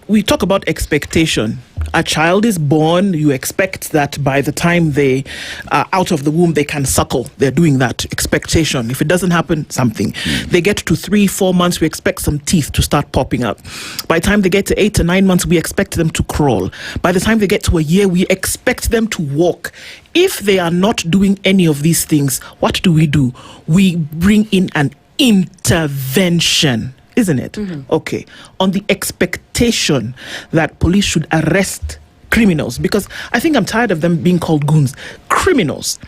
we talk about expectation. A child is born, you expect that by the time they are out of the womb, they can suckle. They're doing that. Expectation. If it doesn't happen, something. They get to 3-4 months, we expect some teeth to start popping up. By the time they get to 8 to 9 months, we expect them to crawl. By the time they get to a year, we expect them to walk. If they are not doing any of these things, what do? We bring in an intervention. Isn't it? Okay. On the expectation that police should arrest criminals, because I think I'm tired of them being called goons. Criminals.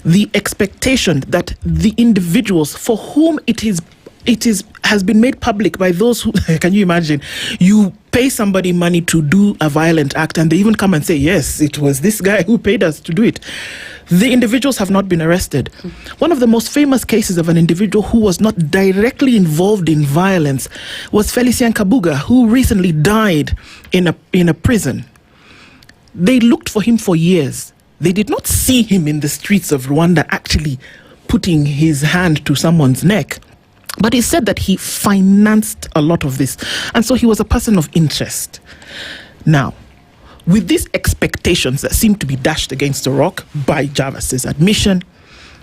The expectation that the individuals for whom it has been made public by those who, can you imagine? You pay somebody money to do a violent act and they even come and say, yes, it was this guy who paid us to do it. The individuals have not been arrested. One of the most famous cases of an individual who was not directly involved in violence was Felician Kabuga, who recently died in a prison. They looked for him for years. They did not see him in the streets of Rwanda actually putting his hand to someone's neck. But he said that he financed a lot of this. And so he was a person of interest. Now, with these expectations that seem to be dashed against the rock by Javas's admission,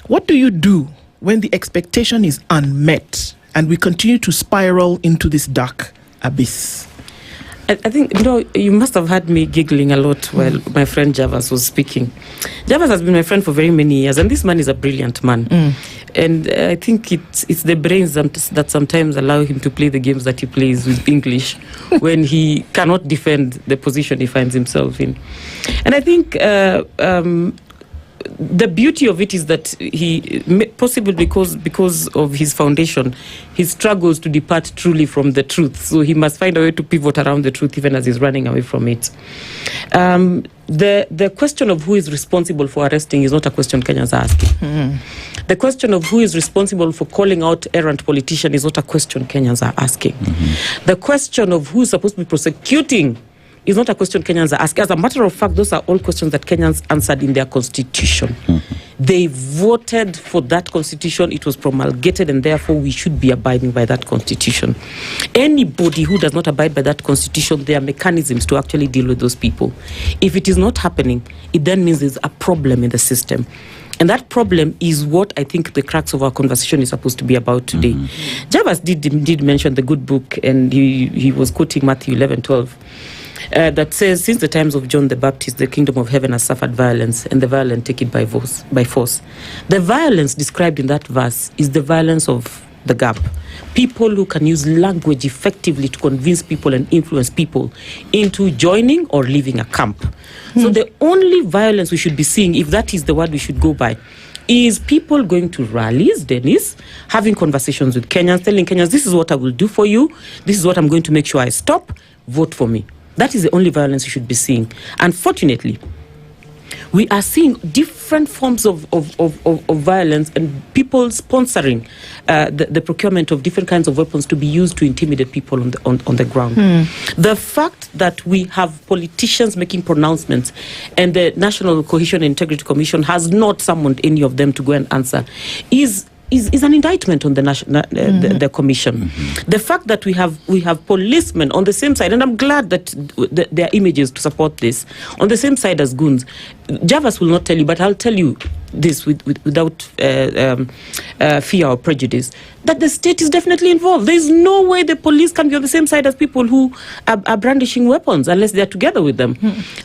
what do you do when the expectation is unmet and we continue to spiral into this dark abyss? I think, you must have heard me giggling a lot while my friend Javas was speaking. Javas has been my friend for very many years, and this man is a brilliant man. And I think it's the brains that sometimes allow him to play the games that he plays with English when he cannot defend the position he finds himself in. And I think the beauty of it is that he, possibly because of his foundation, he struggles to depart truly from the truth. So he must find a way to pivot around the truth even as he's running away from it. The question of who is responsible for arresting is not a question Kenyans are asking. The question of who is responsible for calling out errant politicians is not a question Kenyans are asking. The question of who is supposed to be prosecuting is not a question Kenyans are asking. As a matter of fact, those are all questions that Kenyans answered in their constitution. They voted for that constitution. It was promulgated, and therefore we should be abiding by that constitution. Anybody who does not abide by that constitution, there are mechanisms to actually deal with those people. If it is not happening, it then means there's a problem in the system. And that problem is what I think the crux of our conversation is supposed to be about today. Javas did mention the good book, and he was quoting Matthew 11:12. That says, since the times of John the Baptist, the kingdom of heaven has suffered violence, and the violent take it by force. The violence described in that verse is the violence of the gap. People who can use language effectively to convince people and influence people into joining or leaving a camp. So the only violence we should be seeing, if that is the word we should go by, is people going to rallies, Dennis, having conversations with Kenyans, telling Kenyans, this is what I will do for you, this is what I'm going to make sure I stop, vote for me. That is the only violence we should be seeing. Unfortunately, we are seeing different forms of violence and people sponsoring the procurement of different kinds of weapons to be used to intimidate people on the ground. The fact that we have politicians making pronouncements and the National Cohesion and Integrity Commission has not summoned any of them to go and answer is an indictment on the commission. The fact that we have policemen on the same side, and I'm glad that there are images to support this, on the same side as goons. Javas will not tell you, but I'll tell you this without fear or prejudice, that the state is definitely involved. There is no way the police can be on the same side as people who are brandishing weapons unless they're together with them.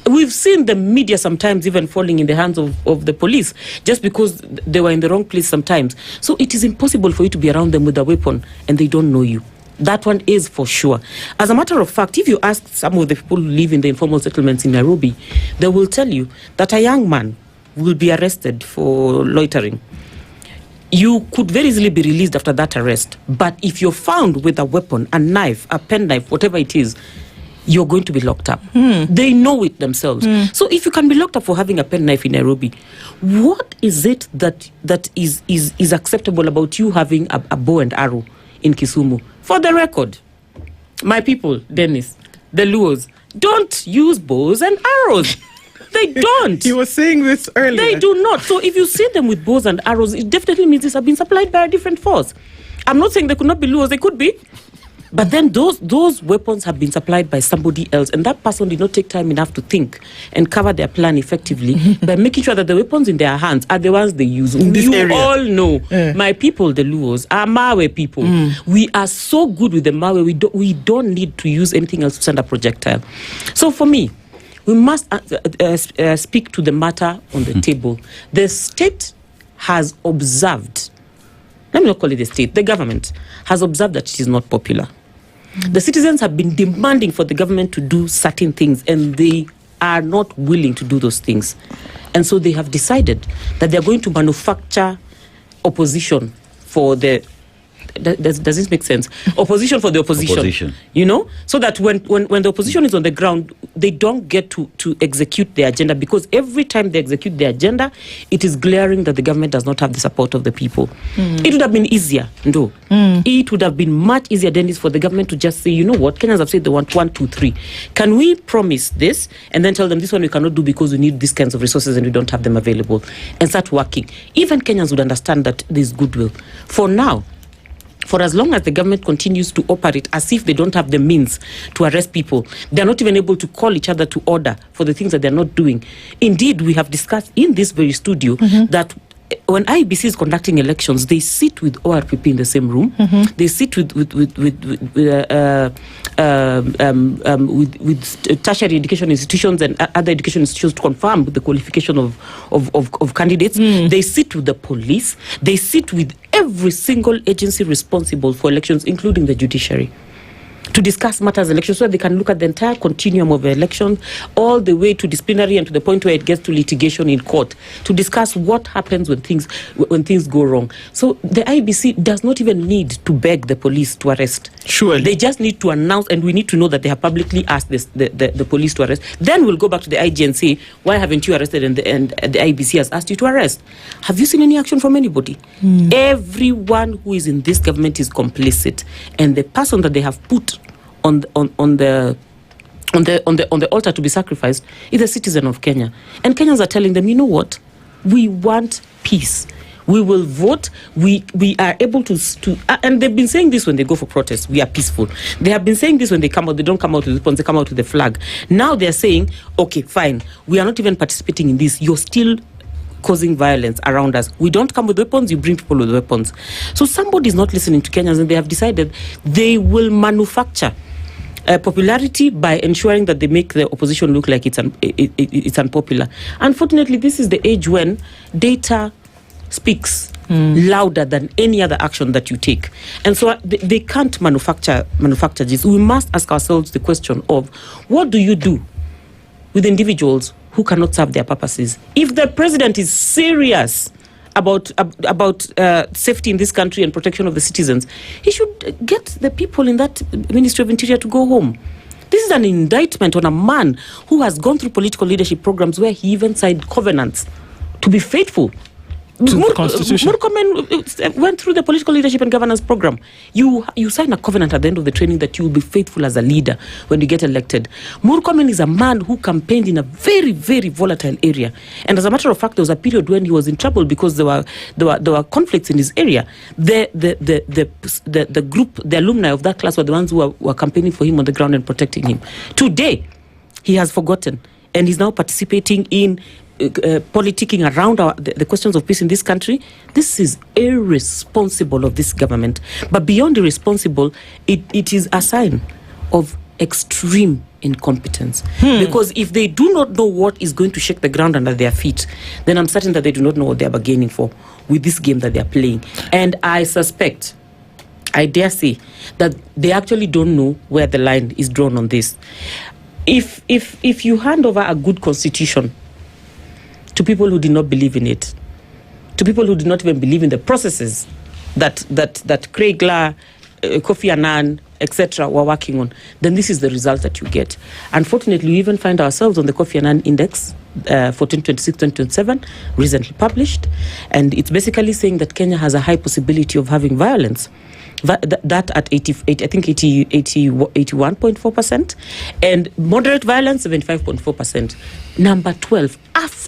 We've seen the media sometimes even falling in the hands of the police just because they were in the wrong place sometimes. So it is impossible for you to be around them with a weapon and they don't know you. That one is for sure. As a matter of fact, if you ask some of the people who live in the informal settlements in Nairobi, they will tell you that a young man will be arrested for loitering. You could very easily be released after that arrest. But if you're found with a weapon, a knife, a penknife, whatever it is, you're going to be locked up. They know it themselves. So if you can be locked up for having a penknife in Nairobi, what is it that is acceptable about you having a bow and arrow in Kisumu? For the record, my people, Dennis, the Luos, don't use bows and arrows. They don't. You were saying this earlier. They do not. So if you see them with bows and arrows, it definitely means these have been supplied by a different force. I'm not saying they could not be Luos. They could be. But then those weapons have been supplied by somebody else, and that person did not take time enough to think and cover their plan effectively by making sure that the weapons in their hands are the ones they use. You all know, my people, the Luos, are Mawe people. We are so good with the Mawe, we don't need to use anything else to send a projectile. So for me, we must speak to the matter on the table. The state has observed, let me not call it the state, the government has observed that it is not popular. The citizens have been demanding for the government to do certain things, and they are not willing to do those things. And so they have decided that they're going to manufacture opposition for the... Does this make sense? Opposition for the opposition. You know? So that when the opposition is on the ground, they don't get to execute their agenda, because every time they execute their agenda, it is glaring that the government does not have the support of the people. It would have been easier, no. It would have been much easier, Dennis, for the government to just say, you know what, Kenyans have said they want 1, 2, 3. Can we promise this and then tell them this one we cannot do because we need these kinds of resources and we don't have them available, and start working? Even Kenyans would understand that there's goodwill. For now, for as long as the government continues to operate as if they don't have the means to arrest people, they're not even able to call each other to order for the things that they're not doing. Indeed, we have discussed in this very studio that when IEBC is conducting elections, they sit with ORPP in the same room. They sit with tertiary education institutions and other education institutions to confirm the qualification of candidates. They sit with the police. They sit with every single agency responsible for elections, including the judiciary, to discuss matters elections, so that they can look at the entire continuum of elections, all the way to disciplinary and to the point where it gets to litigation in court, to discuss what happens when things go wrong. So the IEBC does not even need to beg the police to arrest. Surely. They just need to announce, and we need to know that they have publicly asked the police to arrest. Then we'll go back to the IG and say, why haven't you arrested? And the IEBC has asked you to arrest. Have you seen any action from anybody? Everyone who is in this government is complicit, and the person that they have put on the altar to be sacrificed is a citizen of Kenya. And Kenyans are telling them, you know what? We want peace. We will vote. We are able to and they've been saying this when they go for protests. We are peaceful. They have been saying this when they come out. They don't come out with weapons. They come out with the flag. Now they're saying, okay, fine. We are not even participating in this. You're still causing violence around us. We don't come with weapons. You bring people with weapons. So somebody's not listening to Kenyans, and they have decided they will manufacture popularity by ensuring that they make the opposition look like it's unpopular. Unfortunately, this is the age when data speaks louder than any other action that you take. And so they can't manufacture this. We must ask ourselves the question of, what do you do with individuals who cannot serve their purposes? If the president is serious about safety in this country and protection of the citizens, he should get the people in that Ministry of Interior to go home. This is an indictment on a man who has gone through political leadership programs where he even signed covenants to be faithful to the Constitution. Murkomen went through the political leadership and governance program. You sign a covenant at the end of the training that you will be faithful as a leader when you get elected. Murkomen is a man who campaigned in a very, very volatile area. And as a matter of fact, there was a period when he was in trouble because there were conflicts in his area. The group, the alumni of that class were the ones who were campaigning for him on the ground and protecting him. Today, he has forgotten, and he's now participating in politicking around the questions of peace in this country. This is irresponsible of this government. But beyond irresponsible, it is a sign of extreme incompetence. Because if they do not know what is going to shake the ground under their feet, then I'm certain that they do not know what they are bargaining for with this game that they are playing. And I suspect, I dare say, that they actually don't know where the line is drawn on this. If you hand over a good constitution to people who did not believe in it, to people who did not even believe in the processes that Craig La, Kofi Annan, etc. were working on, then this is the result that you get. Unfortunately, we even find ourselves on the Kofi Annan Index for 2026-2027, recently published, and it's basically saying that Kenya has a high possibility of having violence. That at 81.4%, and moderate violence 75.4%. Number 12 after